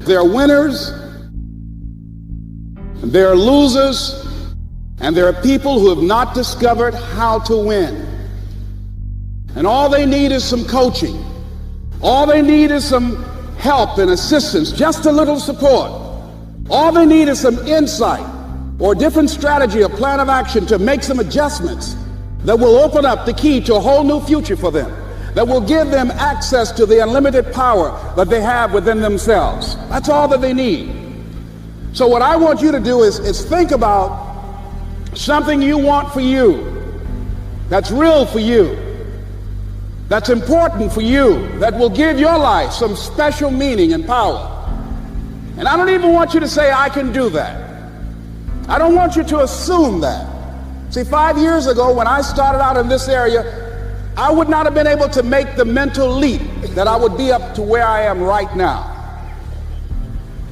There are winners, and there are losers, and there are people who have not discovered how to win. And all they need is some coaching. All they need is some help and assistance, just a little support. All they need is some insight or a different strategy, a plan of action to make some adjustments that will open up the key to a whole new future for them, that will give them access to the unlimited power that they have within themselves. That's all that they need. So what I want you to do is think about something you want for you, that's real for you, that's important for you, that will give your life some special meaning and power. And I don't even want you to say, I can do that. I don't want you to assume that. See, 5 years ago when I started out in this area, I would not have been able to make the mental leap that I would be up to where I am right now.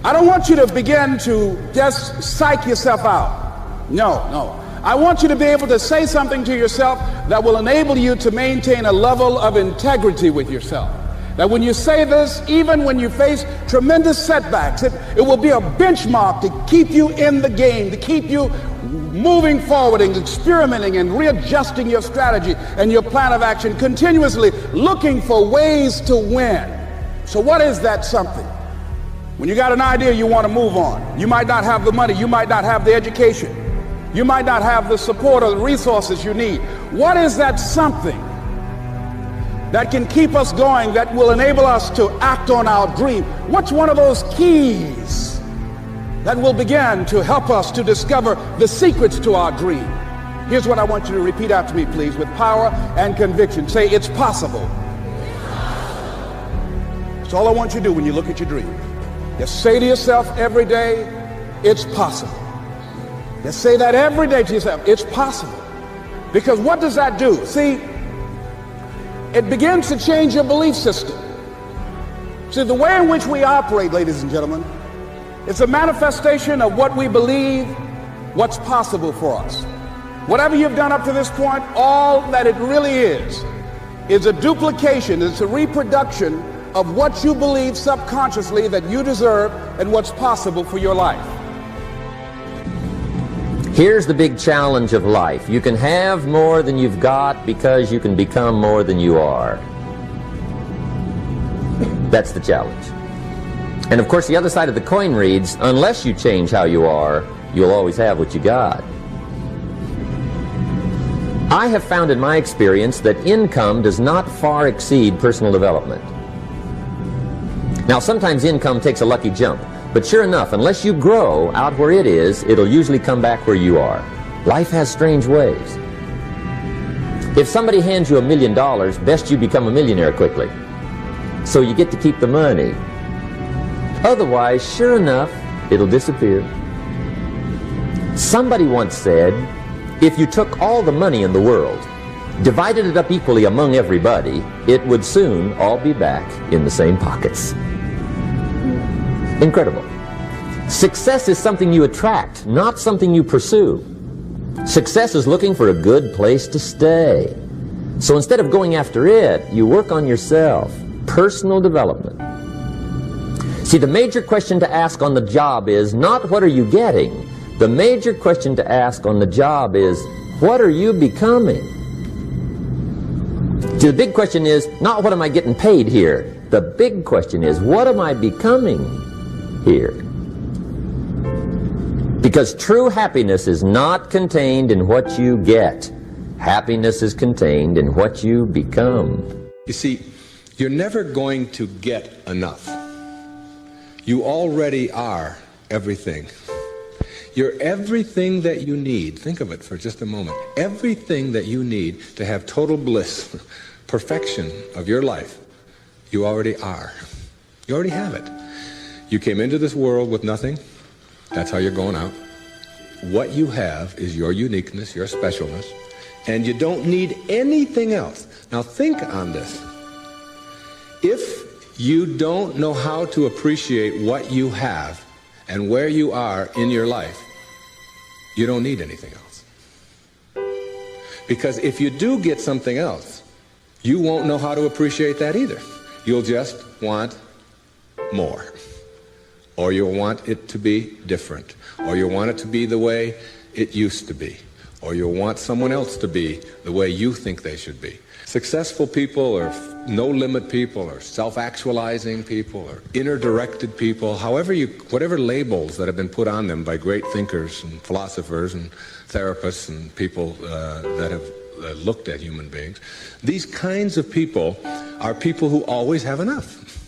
I don't want you to begin to just psych yourself out. No. I want you to be able to say something to yourself that will enable you to maintain a level of integrity with yourself. That when you say this, even when you face tremendous setbacks, it will be a benchmark to keep you in the game, to keep you moving forward and experimenting and readjusting your strategy and your plan of action, continuously looking for ways to win. So what is that something? When you got an idea you want to move on, you might not have the money, you might not have the education, you might not have the support or the resources you need. What is that something that can keep us going, that will enable us to act on our dream? What's one of those keys that will begin to help us to discover the secrets to our dream? Here's what I want you to repeat after me, please, with power and conviction. Say, it's possible. That's all I want you to do when you look at your dream. Just say to yourself every day, it's possible. Just say that every day to yourself, it's possible. Because what does that do? See, it begins to change your belief system. See, the way in which we operate, ladies and gentlemen, it's a manifestation of what we believe, what's possible for us. Whatever you've done up to this point, all that it really is a duplication, it's a reproduction of what you believe subconsciously that you deserve and what's possible for your life. Here's the big challenge of life. You can have more than you've got because you can become more than you are. That's the challenge. And of course the other side of the coin reads, unless you change how you are, you'll always have what you got. I have found in my experience that income does not far exceed personal development. Now sometimes income takes a lucky jump. But sure enough, unless you grow out where it is, it'll usually come back where you are. Life has strange ways. If somebody hands you $1 million, best you become a millionaire quickly, so you get to keep the money. Otherwise, sure enough, it'll disappear. Somebody once said, if you took all the money in the world, divided it up equally among everybody, it would soon all be back in the same pockets. Incredible. Success is something you attract, not something you pursue. Success is looking for a good place to stay. So instead of going after it, you work on yourself. Personal development. See, the major question to ask on the job is not what are you getting? The major question to ask on the job is what are you becoming? See, the big question is not what am I getting paid here? The big question is what am I becoming here? Because true happiness is not contained in what you get. Happiness is contained in what you become. You see, you're never going to get enough. You already are everything. You're everything that you need. Think of it for just a moment. Everything that you need to have total bliss, perfection of your life, you already are. You already have it. You came into this world with nothing. That's how you're going out. What you have is your uniqueness, your specialness, and you don't need anything else. Now think on this. If you don't know how to appreciate what you have and where you are in your life, you don't need anything else. Because if you do get something else, you won't know how to appreciate that either. You'll just want more. or you want it to be different, or you want it to be the way it used to be, or you want someone else to be the way you think they should be. Successful people or no-limit people or self-actualizing people or inner-directed people, whatever labels that have been put on them by great thinkers and philosophers and therapists and people that have looked at human beings, these kinds of people are people who always have enough.